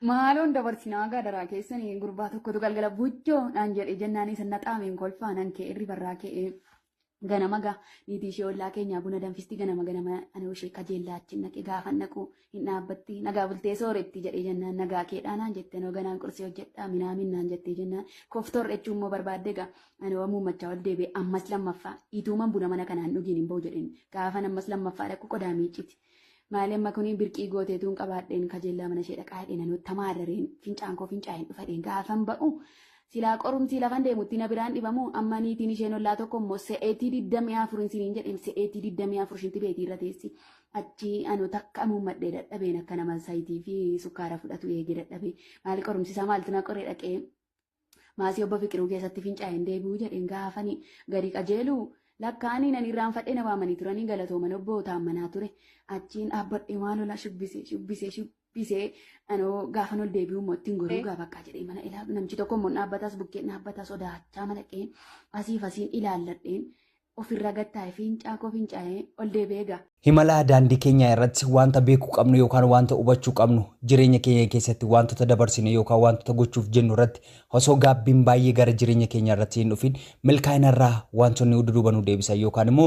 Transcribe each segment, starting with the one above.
Maalon dabarsinaa gaadaraa keessanii gurbaa tokkotu galgala buchoo naan jedhe jennaanis naxaameen kolfaa nan kee irri barraa kee ganama gaa niitii ishee ollaa keenyaa buna danfisti ganama anoo ishee kajeellaa achi naqe gaafa naqu hin dhaabbatti nagaa bultee sooretti jedhee jennaan nagaa keedhaa naan jette anoo ganaan qursii hojjedhaa minaamin naan jettee jennaan koftor jechuun immoo barbaadde gaa anoo muummachaa ol deebi'e ammas lammaffaa ituuman buna mana kanaan dhugiin hin ba'u jedheen gaafan ammas lammaffaa dhaqu qodaa miicciti. Maalee amma kuni birqii gooteetuun qabaadheen kajeellaa mana ishee dhaqaa hidheen anoo tamaarreen fincaan koo fincaa'een dhufadheen gaafan ba'u silaa qorumsii lafan deemutti na biraan dhibamu amma niitiin isheen ollaa tokko immoo se'eetii 24 siniin jedheen se'eetii 24 shinti beetii irra teessi achi anoo takka muummadhee dadhabeen akka nama sayitii fi sukkaara fudhatu eegee dadhabee maali qorumsisaa maaltu na qoree dhaqee maasii obbo Fiqiruu keessatti fincaa'een deebi'uu jedheen gaafanii gadi qajeeluu. Lakkaanii nan irraan fadhee na waamanii turanii galatooman obbo Taammanaa ture. Achiin dhaabbadhee maal ola shubbisee anoo gaafan ol deebi'u immoo ittiin goruu gaafakkaa jedhee mana ilaalu. Namchi tokko immoo dhaabbatas bukkeen dhaabbatas sodaachaa malaqeen asiif asiin ilaalladheen ofirra gattaa'ee fincaa'ee ol deebi'ee gaa. Himala daandii keenya irratti wanta beekuu qabnu yookaan wanta hubachuu qabnu jireenya keenya keessatti wantoota dabarsine yookaan wantoota gochuuf jennu irratti osoo gaabbiin baay'ee gara jireenya keenya irratti hin dhufin milkaa'ina irraa wantoonni duduuba nu deebisan yookaan immoo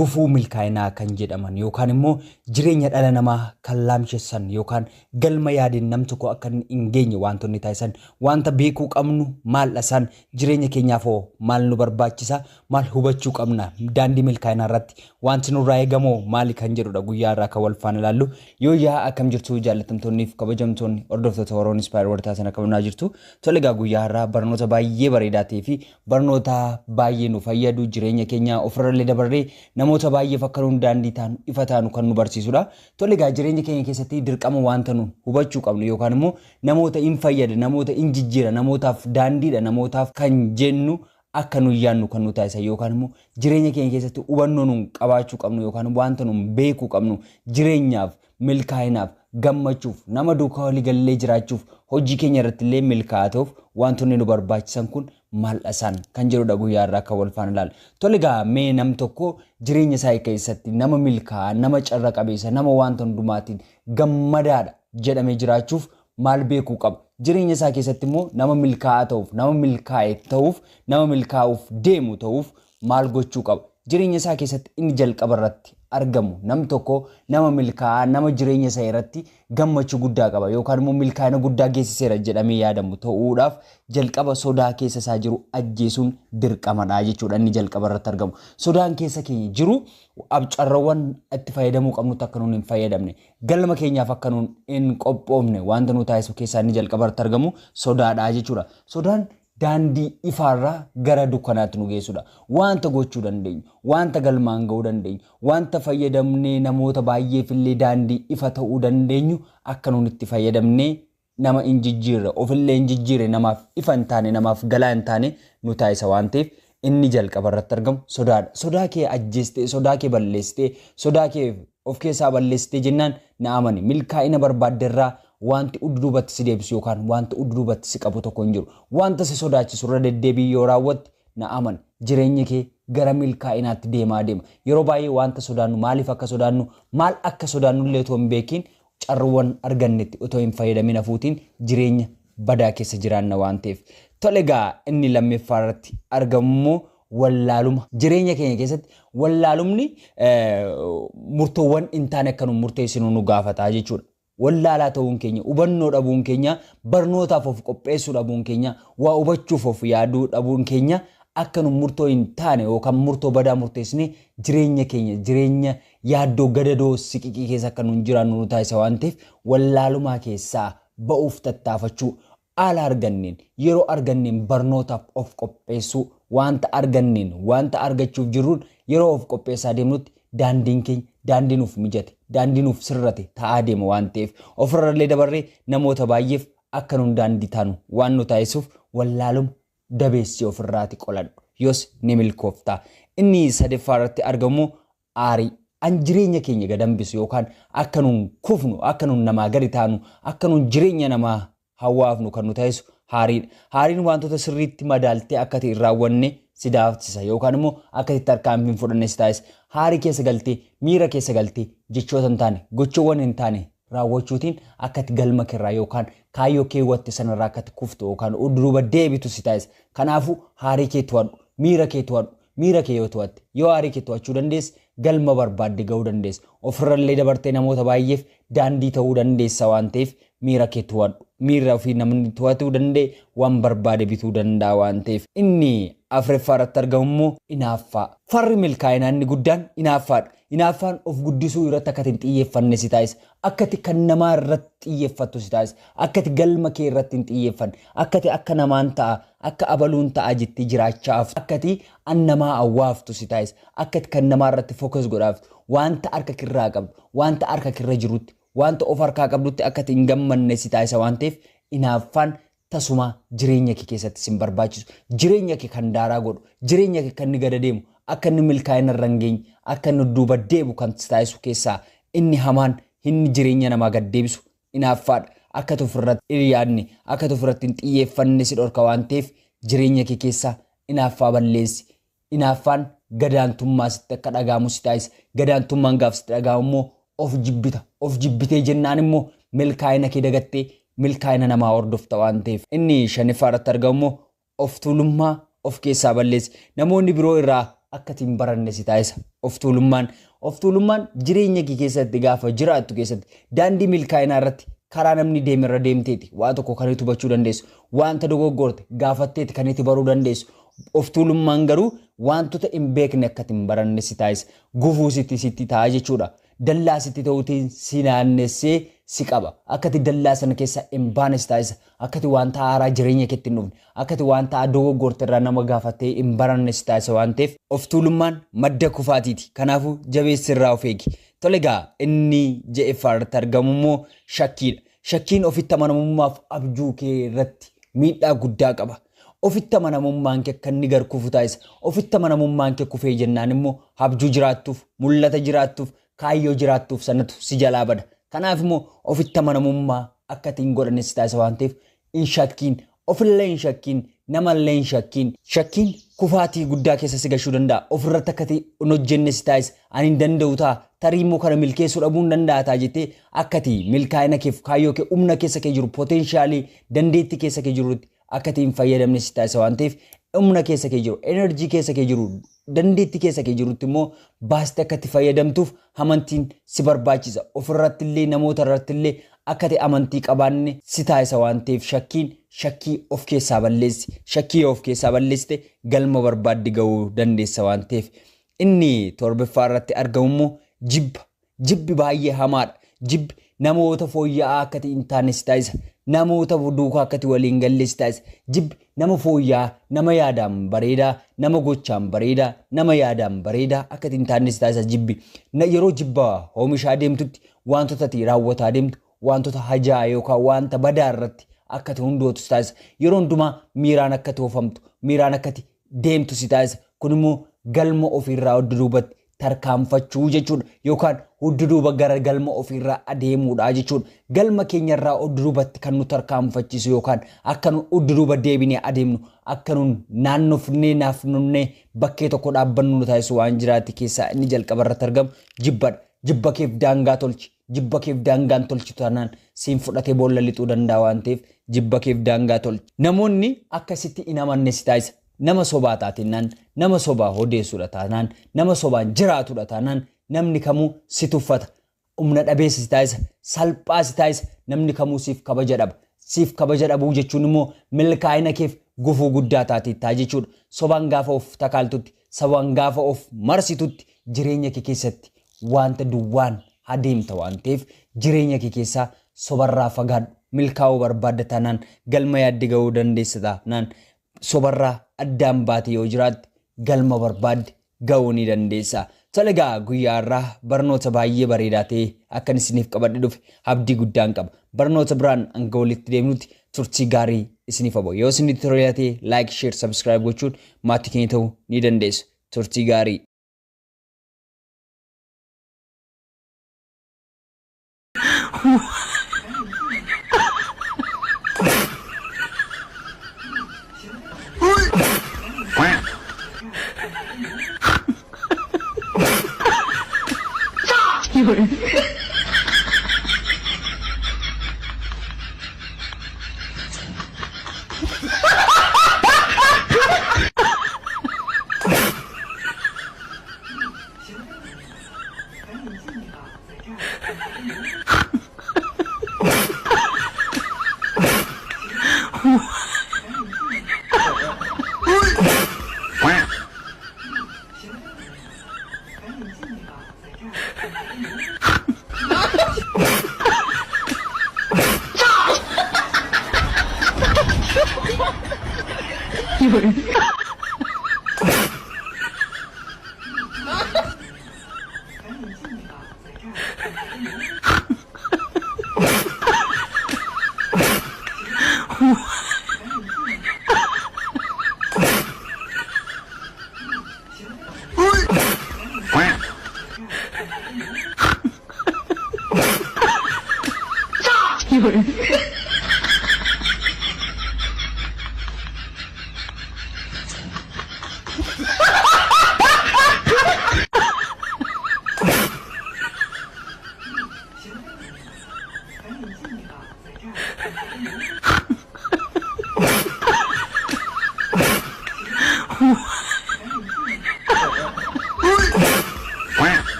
gufuu milkaa'inaa kan jedhaman yookaan immoo jireenya dhala namaa kan laamsessan yookaan galma yaadin nam tokko akka hin geenye wantoonni taasisan wanta beekuu qabnu maal dhasan jireenya keenyaaf maal nu barbaachisa maal hubachuu qabna daandii milkaa'inaa irratti wanti nurraa eegamoo maali kan jedhudha guyyaa irraa kan wal faana ilaallu yoo yaa akkam jirtu jaallatamtoonniif kabajamtoonni hordoftoota Oromoo Inspire wartaa sana qabnaa jirtu tole gaa guyyaa irraa barnoota baay'ee bareedaa ta'ee fi barnoota baay'ee nu fayyadu jireenya keenya ofirra dabarree namoota baay'eef akka nu daandii taanu ifa taanu kan nu barsiisudha tole gaa jireenya keenya keessatti dirqama wanta nu hubachuu qabnu yookaan immoo namoota hin fayyada namoota hin jijjiira namootaaf daandiidha namootaaf kan jennu akka nu yaannu kan nu taasisan yookaan immoo jireenya keenya keessatti hubannoo nu qabaachuu qabnu yookaan wanta nu beekuu qabnu jireenyaaf milkaa'inaaf gammachuuf nama duukaa walii gallee jiraachuuf hojii keenya irratti illee milkaa'atuuf wantoonni nu barbaachisan kun maal dhasan kan jedhudha guyyaa irraa kan wal faana ilaalla. Tole gaa mee nam tokko jireenya isaa keessatti nama milkaa'aa nama carra qabeessa nama wanta hundumaatiin gammadaadha jedhamee jiraachuuf maal beekuu qaba? Jireenya isaa keessatti immoo nama milkaa'aa ta'uuf nama milkaa'e ta'uuf nama milkaa'uuf deemu ta'uuf maal gochuu qaba? Jireenya isaa keessatti inni jalqaba irratti argamu nam tokko nama milkaa'aa nama jireenya isaa irratti gammachuu guddaa qaba yookaan immoo milkaa'ina guddaa geessiseera jedhamee yaadamu ta'uudhaaf jalqaba sodaa keessa isaa jiru ajjeesuun dirqamadha jechuudha inni jalqaba irratti argamu. Sodaan keessa keenya jiru abcarrawwan itti fayyadamuu qabnutti akka nuun hin fayyadamne galma keenyaaf akka nuun hin qophoofne wanta nu taasisu keessaa inni jalqaba irratti argamu sodaadha jechuudha. Sodaan daandii ifaarraa gara dukkanaatti nu geessudha. Wanta gochuu dandeenyu, wanta galmaan ga'uu dandeenyu, wanta fayyadamnee namoota baay'eef illee daandii ifa ta'uu dandeenyu akka nuun itti fayyadamnee nama hin jijjiirre ofillee hin jijjiirre namaaf ifa hin taane namaaf galaa hin taane nu taasisa waan ta'eef inni jalqaba irratti argamu sodaadha. Sodaa kee ajjeestee, sodaa kee balleessitee, sodaa kee of keessaa balleessitee jennaan na amani milkaa'ina barbaadderraa wanti udduubatti si deebisu yookaan wanti udduubatti si qabu tokko hin jiru. Wanta si sodaachisu irra deddeebii yoo raawwatte na amani jireenyi kee gara milkaa'inaatti deemaa deema. Yeroo baay'ee wanta sodaannu maaliif akka sodaannu maal akka sodaannu illee otoo hin beekin carruuwwan argannetti otoo hin fayyadamin hafuutiin jireenya badaa keessa jiraanna waan ta'eef. Tole gaa inni lammeeffaa irratti argamu wallaaluma jireenya keenya keessatti wallaalumni murtoowwan hin taane akka nu murteessinu nu gaafata jechuudha. Wallaalaa ta'uun keenya hubannoo dhabuun keenya barnootaaf of qopheessuu dhabuun keenya waa hubachuuf of yaaduu dhabuun keenya akka nu murtoo hin taane yookaan murtoo badaa murteessine jireenya keenya jireenya yaaddoo gadadoo siqiqii keessa akka nu jiraannu nu taasisa waan ta'eef wallaalumaa keessaa ba'uuf tattaafachuu haala arganneen yeroo arganneen barnootaaf of qopheessuu wanta arganneen wanta argachuuf jirruun yeroo of qopheessaa deemnutti daandiin keenya daandii nuuf mijate daandii nuuf sirrate ta'aa deema waan ta'eef ofirrallee dabarree namoota baay'eef akka nun daandii taanu waan nu taasisuuf wallaaluma dabeessii ofirraati qoladhu yoos ni milkooftaa. Inni sadaffaa irratti argamu aarii an jireenya keenya gadambisu yookaan akka nun kufnu akka nun namaa gadi taanu akka nun jireenya namaa hawaafnu kan nu taasisu haariidha. Haariin wantoota sirriitti madaaltee akka ta'e raawwanne si daafsisa yookaan immoo akka itti harkaan hin fudhanne si taasisa. Haarii keessa galtee miira keessa galtee jechoota hin taane gochoowwan hin taane raawwachuutiin akkati galma kirraa yookaan kaayyoo keewwatte sanarraa akkati kuftu yookaan duuba deebitu si taasisa. Kanaafuu haarii kee to'adhu, miira kee to'adhu. Miira kee yoo to'atte yoo haarii kee to'achuu dandeesse galma barbaadde ga'uu dandeessa. Ofirrallee dabartee namoota baay'eef daandii ta'uu dandeessa waan ta'eef miira kee to'adhu. Miira ofii namni to'atuu danda'e waan barbaade bituu danda'a waan ta'eef. Inni Afreeffaa irratti argamu immoo hinaaffaa. Farri milkaa'inaa inni guddaan hinaaffaadha. Hinaaffaan of guddisuu irratti akkati hin xiyyeeffanne si taasisa. Akkati kan namaa irratti xiyyeeffattu si taasisa. Akkati galma kee irratti hin xiyyeeffanne. Akkati akka namaan ta'a, akka abaluun ta'a jettee jiraachaaf. Akkati an namaa awwaaftu si taasisa. Akkati kan namaa irratti fookas godhaaftu. Wanta harka kirraa qabdu, wanta harka kirra jirutti, wanta of harkaa qabdutti akkati hin gammanne si taasisa waan ta'eef hinaaffaan tasuma jireenya kee keessatti sin barbaachisu. Jireenya kee kan daaraa godhu, jireenya kee kan inni gada deemu, akka inni milkaa'ina irra hin geenye, akka inni duuba deebu kan taasisu keessaa inni hamaan inni jireenya namaa gad deebisu hinaaffaadha. Akka ofirratti hiriyaanne, akka ofirratti hin xiyyeeffanne si dhorka waan ta'eef jireenya kee keessaa hinaaffaa balleessi. Hinaaffaan gadaantummaa sitti akka dhagaamu si taasisa. Gadaantummaan gaaf sitti dhagaamu immoo of jibbita. Of jibbitee jennaan immoo milkaa'ina kee dagattee milkaa'ina namaa hordofta waan ta'eef. Inni shaniffaa irratti argamu immoo of tuulummaa of keessaa balleessi. Namoonni biroo irraa akkati hin baranne si taasisa. Of tuulummaan jireenya kee keessatti gaafa jiraattu keessatti daandii milkaa'inaa irratti karaa namni deemerra deemteeti waa tokko kan itti hubachuu dandeessu. Wanta dogoggorte gaafatteeti kan itti baruu dandeessu. Of tuulummaan garuu wantoota hin beekne akkati hin baranne si taasisa. Gufuu sitti ta'a jechuudha. Dallaa sitti ta'uutiin si naannessee si qaba. Akkati dallaa sana keessa hin baane si taasisa. Akkati wanta haaraa jireenya keetti hin dhufne. Akkati wanta dogoggorte irraa nama gaafattee hin baranne si taasisa waan ta'eef of tuulummaan madda kufaatiiti. Kanaafuu jabeessi irraa of eegi. Tole egaa inni ja'affaa irratti argamu immoo shakkiidha. Shakkiin ofitti amanamummaaf abjuu kee irratti miidhaa guddaa qaba. Ofitti amanamummaan kee akka inni gar kufu taasisa. Ofitti amanamummaan kee kufee jennaan immoo abjuu jiraattuuf, mul'ata jiraattuuf, kaayyoo jiraattuuf sanatu si jalaa bada. Kanaaf immoo ofitti amanamummaa akkati hin godhanne si taasisa waan ta'eef hin shakkiin, ofillee hin shakkiin, namallee hin shakkiin. Shakkiin kufaatii guddaa keessa si gashuu danda'a. Ofirratti akkati hin hojjenne si taasisa. Ani hin danda'u ta'a. Tarii immoo kana milkeessuu dhabuu hin danda'a ta'a jettee akkati milkaa'ina keef kaayyoo kee humna keessa kee jiru poteenshaalii dandeettii keessa kee jirutti akkati hin fayyadamne si taasisa waan ta'eef humna keessa kee jiru, enerjii keessa kee jiru, dandeettii keessa kee jirutti immoo baastee akkati fayyadamtuuf amantiin si barbaachisa. Ofirratti illee namoota irratti illee akkati amantii qabaanne si taasisa waan ta'eef shakkii of keessaa balleessi. Shakkii of keessaa balleessite galma barbaadde ga'uu dandeessa waan ta'eef. Inni torbaffaa irratti argamu immoo jibbi baay'ee hamaadha. Jibbi namoota fooyya'aa akkati hin taane si taasisa. Namoota duukaa akkati waliin galle si taasisa. Jibbi nama fooyya'aa, nama yaadaan bareedaa, nama gochaan bareedaa, nama yaadaan bareedaa akkati hin taane si taasisa jibbi. Yeroo jibba oomishaa deemtutti wantoota ati raawwataa deemtu wantoota hajaa yookaan wanta badaa irratti akkati hundootu si taasisa. Yeroo hundumaa miiraan akkati oofamtu, miiraan akkati deemtu si taasisa. Kun immoo galma ofirraa hodduubatti tarkaanfachuu jechuudha yookaan hodduuba gara galma ofirraa adeemuudha jechuudha. Galma keenyarraa hodduubatti kan nu tarkaanfachiisu yookaan akka nu hodduuba deebinee adeemnu akka nu naannofnee naafnofnee bakkee tokko dhaabbannu nu taasisu waan jiraate keessaa inni jalqaba irratti argamu jibbadha. Jibba keef daangaa tolchi. Jibba keef daangaan tolchitu taanaan siin fudhatee boolla lixuu danda'a waan ta'eef jibba keef daangaa tolchi. Namoonni akkasitti hin amanne si taasisa. Nama sobaa taatennaan, nama sobaa odeessuudha taanaan, nama sobaan jiraatudha taanaan namni kamuu si tuffata. Humna dhabeessa si taasisa, salphaa si taasisa. Namni kamuu siif kabaja dhaba. Siif kabaja dhabuu jechuun immoo milkaa'ina keef gufuu guddaa taatittaa jechuudha. Sobaan gaafa of takaaltutti, sobaan gaafa of marsitutti jireenya kee keessatti wanta duwwaan adeemta waan ta'eef jireenya kee keessaa sobarraa fagaadhu. Milkaa'uu barbaadda taanaan galma yaadde ga'uu dandeessa taanaan sobarraa addaan baate yoo jiraatte galma barbaadde ga'uu ni dandeessa. Tole egaa guyyaa irraa barnoota baay'ee bareedaa ta'e akkan isiniif qabadhe dhufe abdii guddaan qaba. Barnoota biraan hanga walitti deemnutti turtii gaarii isiniif hawwa. Yoo isinitti tolee ta'e like, share, subscribe gochuun maatii keenya ta'uu ni dandeessu. Turtii gaarii.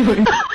有人。